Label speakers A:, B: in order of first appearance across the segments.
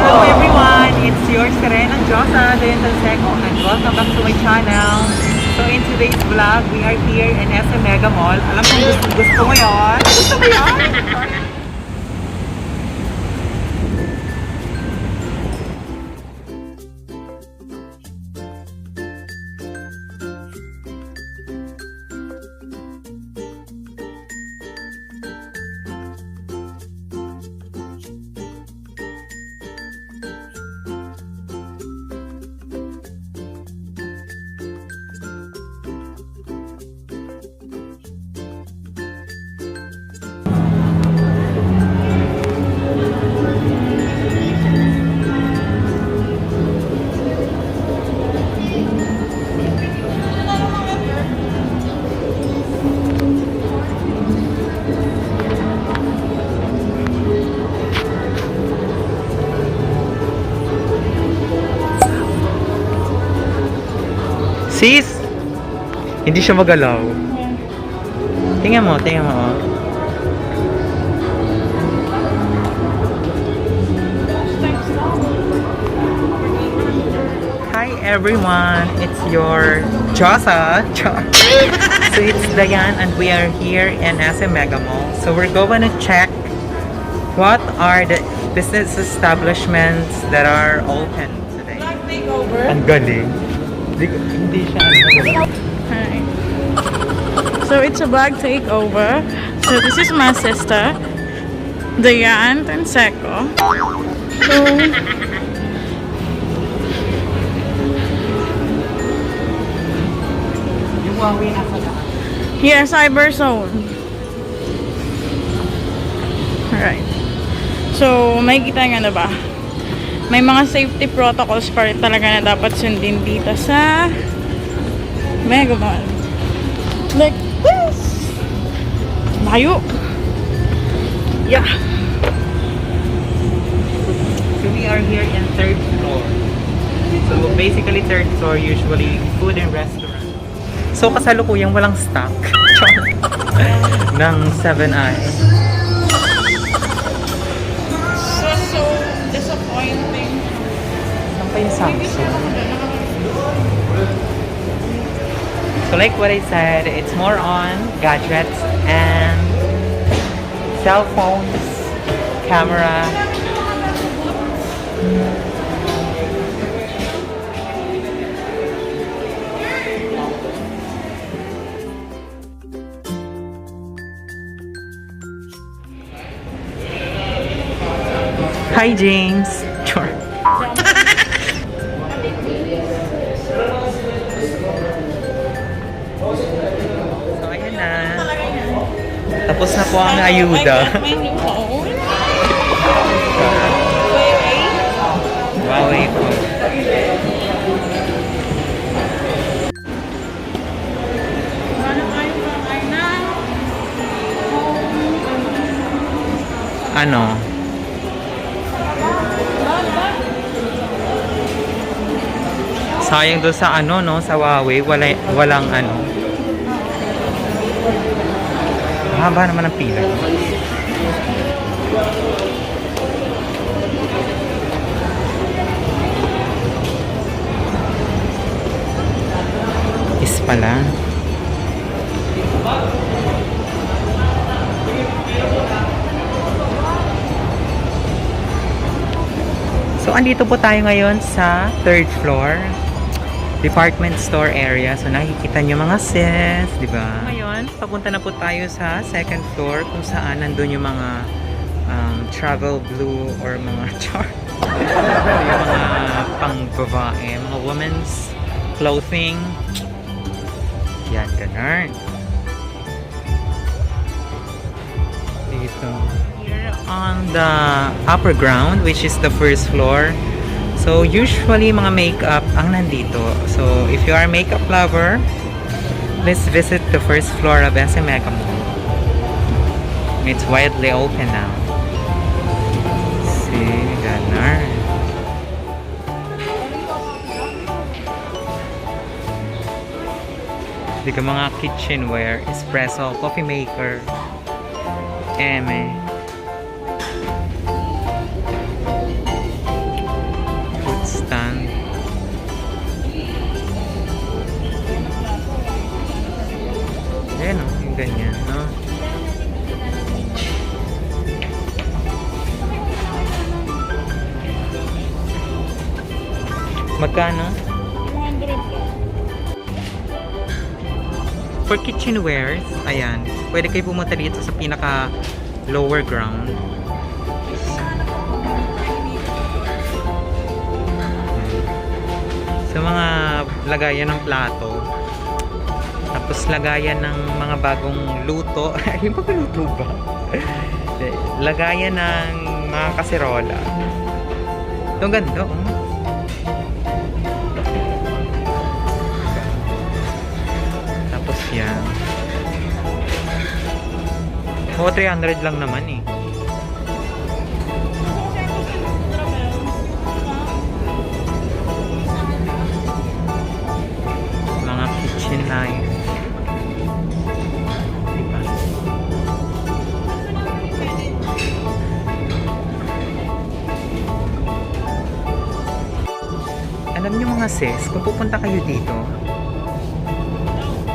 A: Hello everyone, it's your Serenang Josa, Dental Seco, and welcome back to my channel. So in today's vlog, we are here in SM MEGAMALL. Alam kong gusto mo yun? Gusto mo yun? Sis! Hindi siya magalaw. Tingnan mo, tingnan mo. Oh. Hi everyone! It's your Josa. So it's Dayan and we are here in SM MEGAMALL. So we're going to check what are the business establishments that are open today.
B: Makeover.
A: Ang galing. Hindi siya
B: Hi. So it's a bag takeover. So this is my sister, Diane and Seco. So
A: yung Huawei nasa lahat.
B: here, Cyber Zone. Alright. So may kita nga na ba? May mga safety protocols pa rin talaga na dapat sundin dito sa MEGAMALL. Like this! Layo! Yeah!
A: So we are here in third floor. So basically third floor usually food and restaurant. So kasalukuyang walang stock ng 7-Eyes.
B: So disappointing.
A: Saan pa yung Samsung? So like what I said, it's more on gadgets and cell phones, camera. Hi James. Sure. So ayan na. Tapos na po ang ayuda.
B: My new phone.
A: Huawei po. Ano? Sayang doon sa ano, no? Sa Huawei, walang ano. Haba naman ang pila. Is pala. So, andito po tayo ngayon sa third floor. Department store area. So, nakikita nyo mga sis, di ba? Ngayon, papunta na po tayo sa second floor kung saan nandun yung mga travel blue or mga yung mga pang-babae, mga women's clothing. Yan, ganun. Dito. Here on the upper ground, which is the first floor, so usually mga makeup ang nandito. So if you are a makeup lover, let's visit the first floor of SM MEGAMALL. It's widely open now. See, ganar. Di ka mga kitchenware, espresso, coffee maker, eme. Magkano?
B: 200 lang.
A: For kitchenwares, ayan, pwede kayo pumunta dito sa pinaka lower ground. Sa mga lagayan ng plato. Tapos lagayan ng mga bagong luto. Yung luto ba? Lagayan ng mga kaserola. Ito ang ganda, oh. Tapos yan. Oo, 300 lang naman eh. Mga kitchen knife. Diba? Alam niyo mga sis, kung pupunta kayo dito,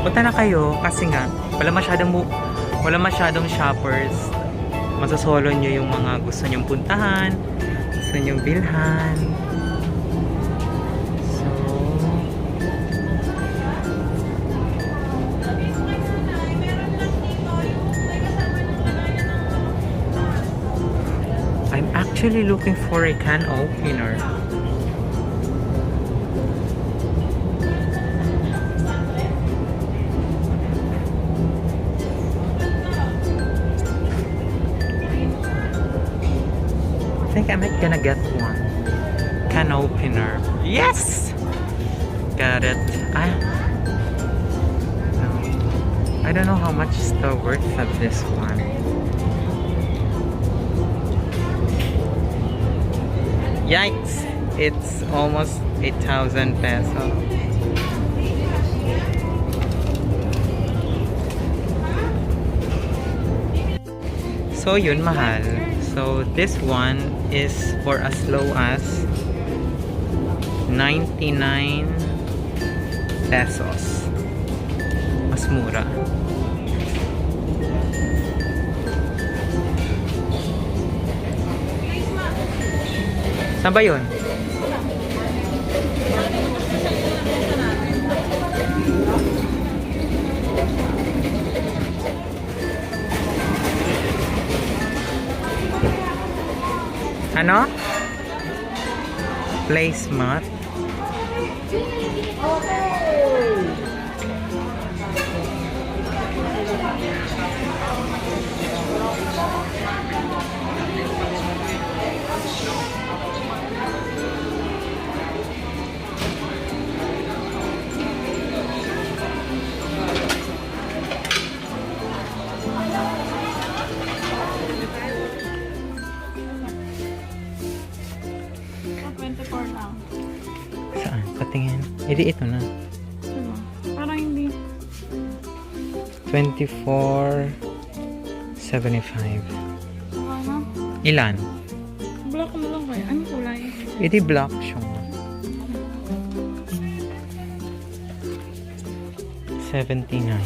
A: punta na kayo kasi nga wala masyadong shoppers. Masasolo nyo yung mga gusto nyong puntahan, gusto nyong bilhan. So, I'm actually looking for a can opener. I think I'm gonna get one can opener. Yes, got it. I don't know how much is the worth of this one. Yikes! It's almost 8,000 pesos. So yun, mahal. So this one is for as low as 99 pesos. Mas mura. Saan ba yun? Ano? Placemat. Saan? Patingin. Edi ito na.
B: Parang hindi.
A: 24.75. Ilan?
B: Black mo lang kaya. Anong kulay?
A: Edi black siya. 79.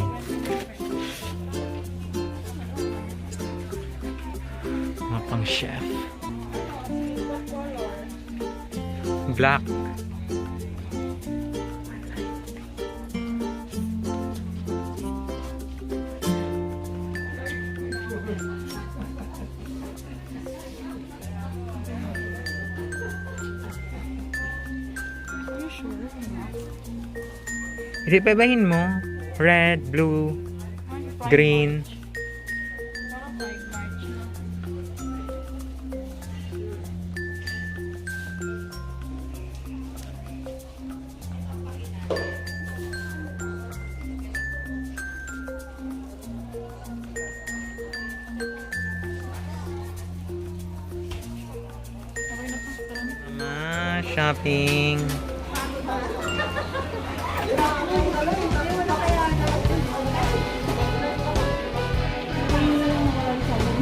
A: Mga pang chef. Black. Ipabahin mo. Red, blue, green. Mama, shopping.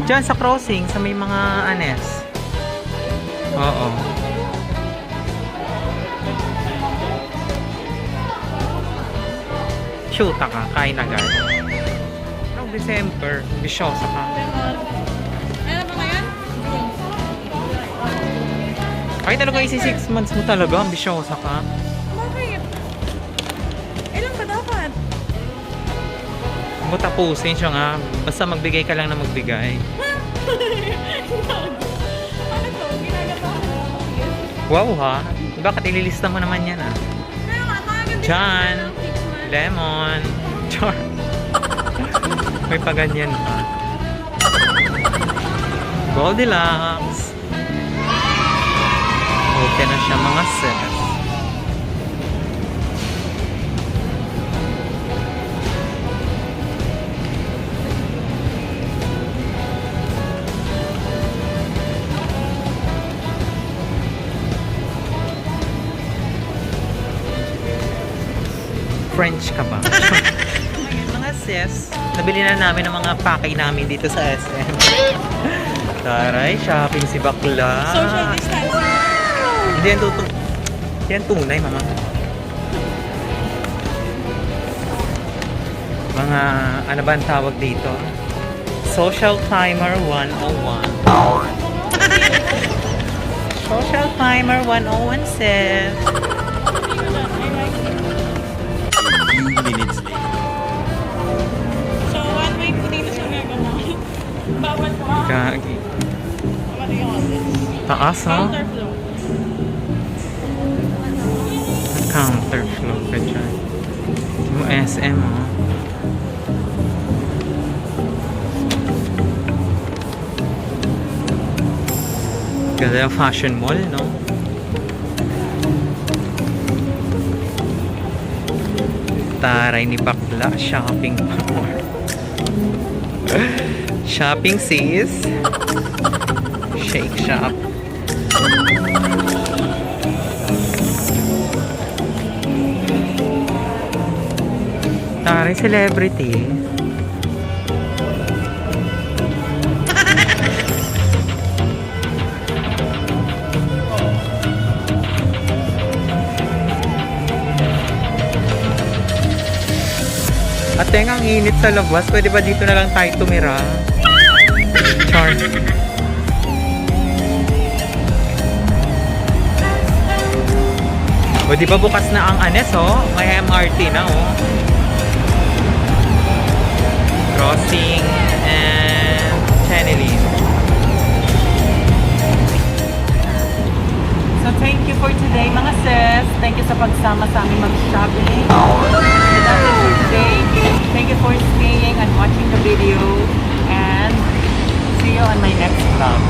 A: Diyan sa crossing, sa may mga anes. Oo. Shoot ka, kain agad. Noong December, bisyosa ka.
B: Ano ba ngayon?
A: Ay, talaga isi 6 months mo talaga. Ambisyosa ka.
B: Bakit? Ilan ba dapat?
A: Huwag mo tapusin siya nga. Basta magbigay ka lang na magbigay.
B: Ano to? Ginagabahan mo?
A: Wow ha? Bakit ililista mo naman yan ah?
B: Kaya nga, makaganda
A: Chan,
B: ng 6 months.
A: lemon, char. May paganyan pa. Goldilocks. Okay na siya mga sis. French ka ba? Ngayon mga sis, nabili na namin ang mga pakay namin dito sa SM. Taray, shopping si bakla.
B: Social distancing.
A: Hindi yan yan tunay, mama. Mga, ano ba ang tawag dito? Social Timer 101. Social Timer 101 sis.
B: So, one way po dito sa Megamall. Bawal pa.
A: Gagi.
B: Mati yung office.
A: Taas ha?
B: Counterflow.
A: Counterflow ka dyan. Yung SM ha? Ganda yung fashion mall, no? Taray ni bakla, shopping mall. Shopping sis. Shake shop. Taray celebrity. Ate, ang init sa labas. Pwede ba dito na lang tayo tumira? Char. O, di ba bukas na ang Anes, oh? May MRT na, oh. Crossing and Channeling. So, thank you for today, mga sis. Thank you sa pagsama sa aming mag-shopping. So, that's it for today. Thank you for staying and watching the video. And see you on my next vlog.